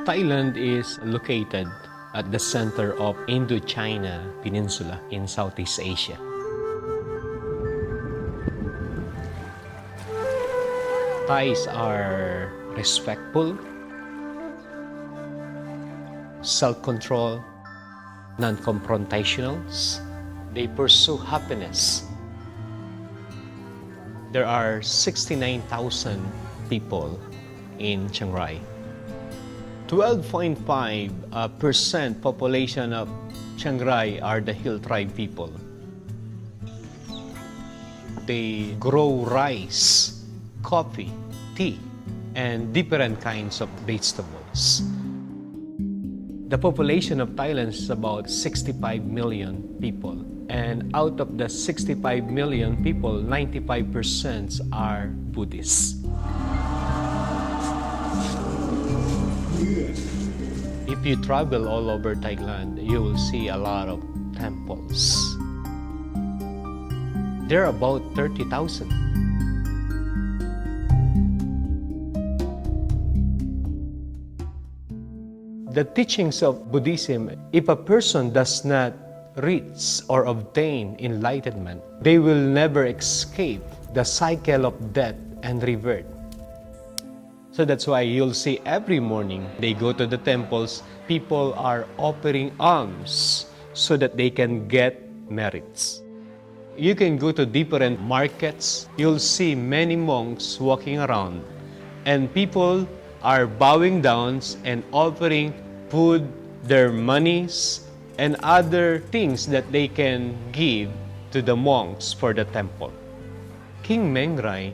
Thailand is located at the center of Indochina Peninsula in Southeast Asia. Thais are respectful, self-control, non-confrontational. They pursue happiness. There are 69,000 people in Chiang Rai. 12.5% population of Chiang Rai are the hill tribe people. They grow rice, coffee, tea, and different kinds of vegetables. The population of Thailand is about 65 million people. And out of the 65 million people, 95% are Buddhists. If you travel all over Thailand, you will see a lot of temples. There are about 30,000. The teachings of Buddhism, if a person does not reach or obtain enlightenment, they will never escape the cycle of death and rebirth. So that's why you'll see every morning they go to the temples, people are offering alms so that they can get merits. You can go to different markets, you'll see many monks walking around, and people are bowing down and offering food, their monies, and other things that they can give to the monks for the temple. King Chiang Rai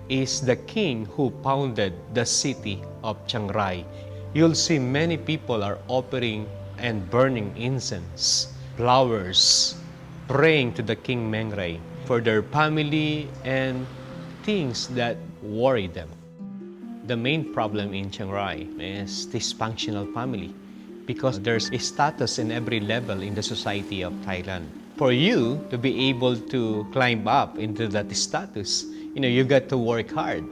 is the king who founded the city of Chiang Rai. You'll see many people are offering and burning incense, flowers, praying to the King Chiang Rai for their family and things that worry them. The main problem in Chiang Rai is dysfunctional family because there's a status in every level in the society of Thailand. For you to be able to climb up into that status, you got to work hard.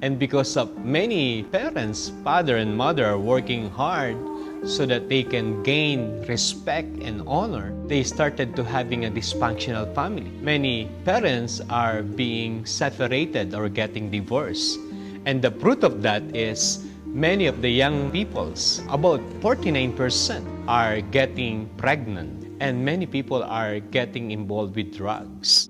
And because of many parents, father and mother are working hard so that they can gain respect and honor, they started to having a dysfunctional family. Many parents are being separated or getting divorced. And the fruit of that is many of the young peoples, about 49%, are getting pregnant, and many people are getting involved with drugs.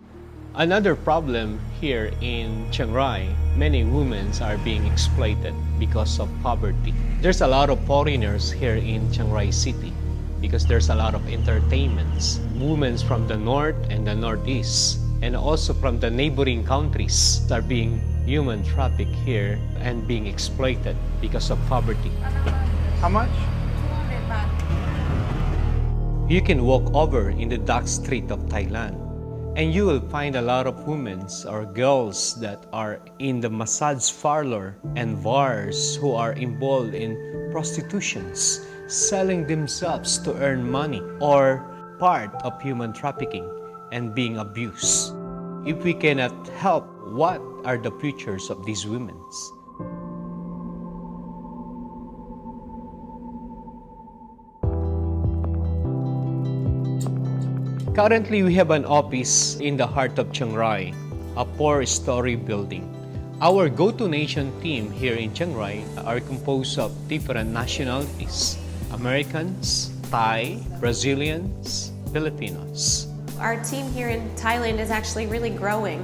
Another problem here in Chiang Rai, many women are being exploited because of poverty. There's a lot of foreigners here in Chiang Rai City because there's a lot of entertainments. Women from the north and the northeast, and also from the neighboring countries, are being human trafficked here and being exploited because of poverty. How much? You can walk over in the dark street of Thailand and you will find a lot of women or girls that are in the massage parlor and bars who are involved in prostitutions, selling themselves to earn money, or part of human trafficking and being abused. If we cannot help, what are the futures of these women? Currently, we have an office in the heart of Chiang Rai, a 4-story building. Our Go-To Nation team here in Chiang Rai are composed of different nationalities: Americans, Thai, Brazilians, Filipinos. Our team here in Thailand is actually really growing.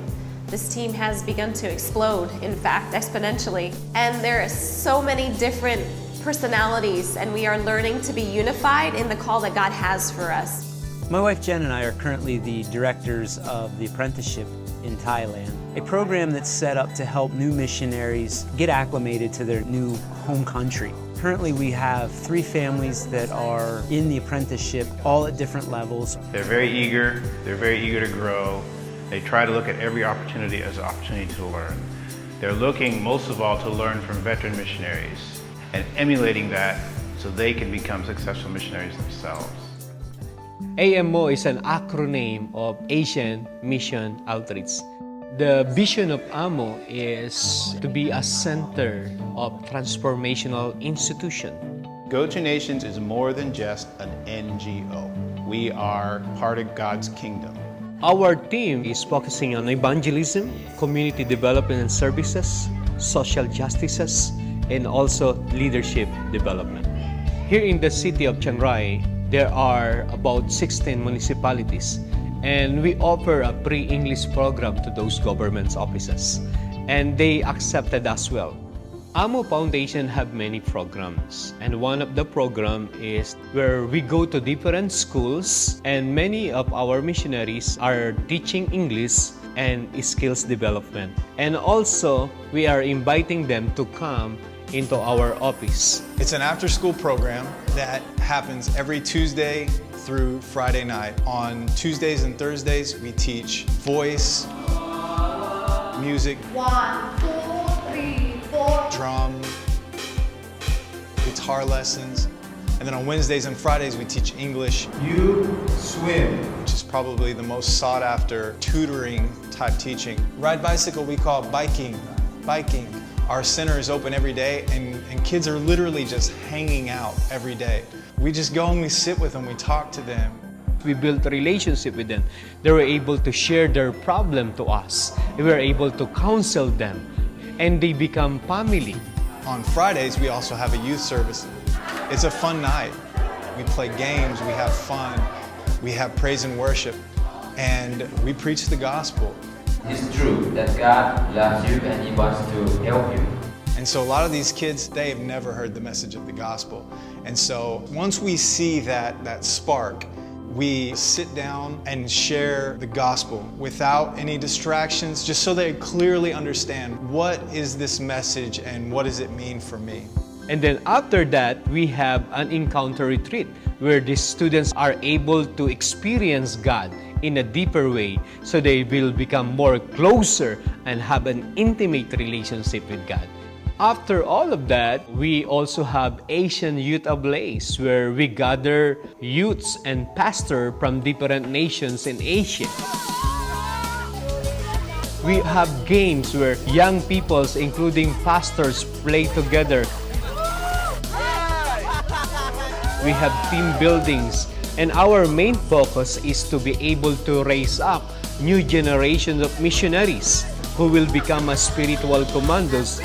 This team has begun to explode, in fact, exponentially. And there are so many different personalities, and we are learning to be unified in the call that God has for us. My wife Jen and I are currently the directors of the apprenticeship in Thailand, a program that's set up to help new missionaries get acclimated to their new home country. Currently we have 3 families that are in the apprenticeship, all at different levels. They're very eager to grow. They try to look at every opportunity as an opportunity to learn. They're looking most of all to learn from veteran missionaries and emulating that so they can become successful missionaries themselves. AMO is an acronym of Asian Mission Outreach. The vision of AMO is to be a center of transformational institution Go to Nations is more than just an NGO. We are part of God's kingdom. Our team is focusing on evangelism, community development and services, social justices, and also leadership development. Here in the city of Chiang Rai, there are about 16 municipalities, and we offer a pre-English program to those government offices, and they accepted as well. AMO Foundation have many programs, and one of the program is where we go to different schools, and many of our missionaries are teaching English and skills development. And also, we are inviting them to come into our office. It's an after-school program that happens every Tuesday through Friday night. On Tuesdays and Thursdays, we teach voice, music, 1, 2, 3, 4. drum, guitar lessons. And then on Wednesdays and Fridays, we teach English. You swim, which is probably the most sought after tutoring type teaching. Ride bicycle, we call biking. Our center is open every day, and kids are literally just hanging out every day. We just go and we sit with them, we talk to them. We built a relationship with them. They were able to share their problem to us. We were able to counsel them, and they become family. On Fridays, we also have a youth service. It's a fun night. We play games, we have fun, we have praise and worship, and we preach the gospel. It's true that God loves you and He wants to help you. And so a lot of these kids, they have never heard the message of the gospel. And so once we see that spark, we sit down and share the gospel without any distractions, just so they clearly understand what is this message and what does it mean for me. And then after that, we have an encounter retreat where the students are able to experience God in a deeper way, so they will become more closer and have an intimate relationship with God. After all of that, we also have Asian Youth Ablaze, where we gather youths and pastors from different nations in Asia. We have games where young peoples, including pastors, play together. We have team buildings, and our main focus is to be able to raise up new generations of missionaries who will become a spiritual commandos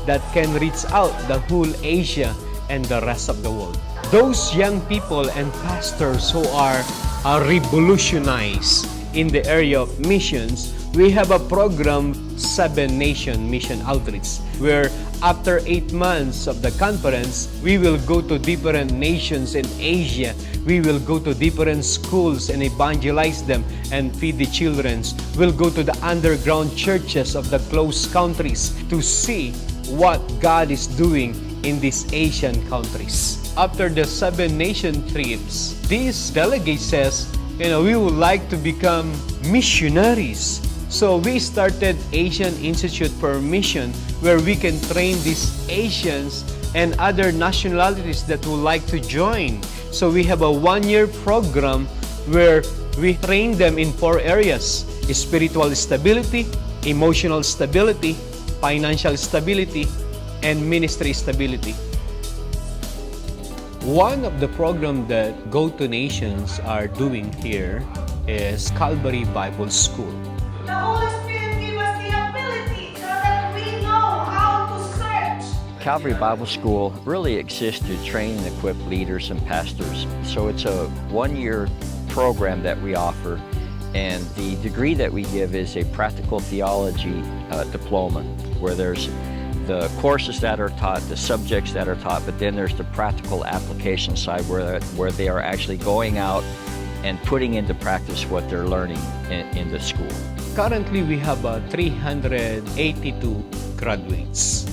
that can reach out the whole Asia and the rest of the world. Those young people and pastors who are revolutionized in the area of missions, we have a program, 7 Nation Mission Outreach, where after 8 months of the conference, we will go to different nations in Asia. We will go to different schools and evangelize them and feed the children. We'll go to the underground churches of the closed countries to see what God is doing in these Asian countries. After the 7 nation trips, this delegate says, we would like to become missionaries. So we started Asian Institute for Mission, where we can train these Asians and other nationalities that would like to join. So we have a 1-year program where we train them in 4 areas: spiritual stability, emotional stability, financial stability, and ministry stability. One of the programs that Go to Nations are doing here is Calvary Bible School. The Holy Spirit give us the ability so that we know how to search. Calvary Bible School really exists to train and equip leaders and pastors. So it's a 1-year program that we offer, and the degree that we give is a practical theology diploma, where there's the courses that are taught, the subjects that are taught, but then there's the practical application side where they are actually going out and putting into practice what they're learning in the school. Currently, we have 382 graduates.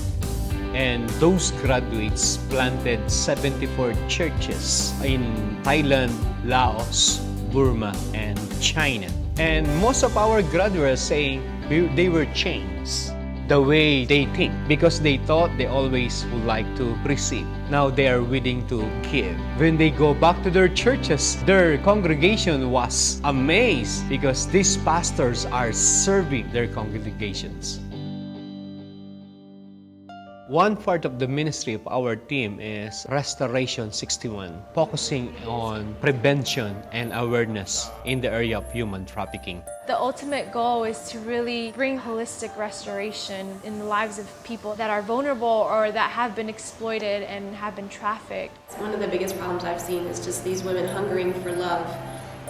And those graduates planted 74 churches in Thailand, Laos, Burma, and China. And most of our graduates saying they were changed the way they think, because they thought they always would like to receive. Now they are willing to give. When they go back to their churches, their congregation was amazed because these pastors are serving their congregations. One part of the ministry of our team is Restoration 61, focusing on prevention and awareness in the area of human trafficking. The ultimate goal is to really bring holistic restoration in the lives of people that are vulnerable or that have been exploited and have been trafficked. One of the biggest problems I've seen is just these women hungering for love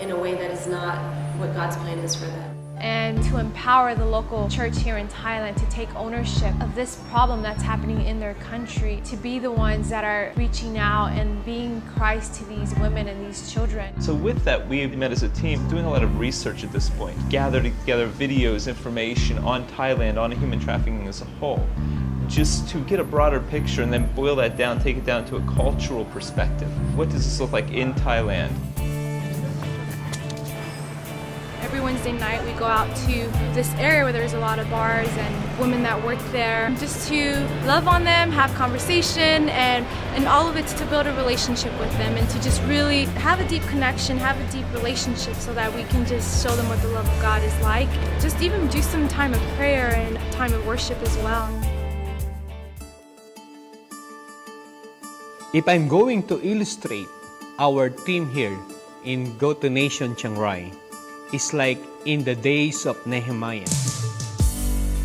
in a way that is not what God's plan is for them. And to empower the local church here in Thailand to take ownership of this problem that's happening in their country, to be the ones that are reaching out and being Christ to these women and these children. So with that, we've met as a team doing a lot of research at this point, gathered together videos, information on Thailand, on human trafficking as a whole, just to get a broader picture and then boil that down, take it down to a cultural perspective. What does this look like in Thailand? Every Wednesday night we go out to this area where there's a lot of bars and women that work there, just to love on them, have conversation, and all of it to build a relationship with them and to just really have a deep connection, have a deep relationship so that we can just show them what the love of God is like. Just even do some time of prayer and time of worship as well. If I'm going to illustrate our team here in Go to Nation Chiang Rai, it's like in the days of Nehemiah.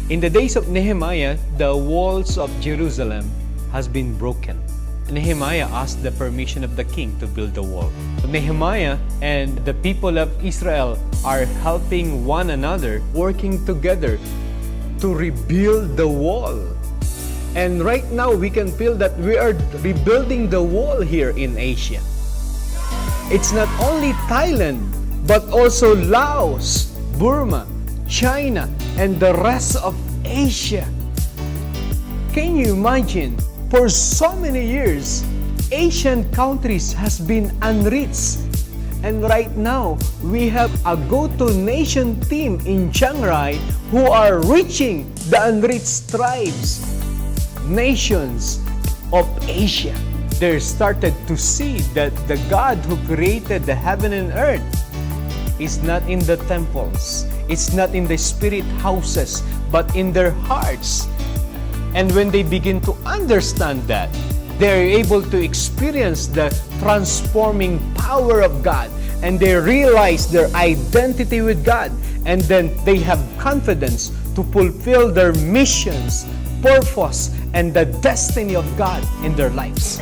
In the days of Nehemiah, the walls of Jerusalem has been broken. Nehemiah asked the permission of the king to build the wall. Nehemiah and the people of Israel are helping one another, working together to rebuild the wall. And right now we can feel that we are rebuilding the wall here in Asia. It's not only Thailand, but also Laos, Burma, China, and the rest of Asia. Can you imagine? For so many years, Asian countries has been unreached. And right now, we have a go-to-nation team in Chiang Rai who are reaching the unreached tribes, nations of Asia. They started to see that the God who created the heaven and earth is not in the temples, it's not in the spirit houses, but in their hearts. And when they begin to understand that, they're able to experience the transforming power of God, and they realize their identity with God, and then they have confidence to fulfill their missions, purpose, and the destiny of God in their lives.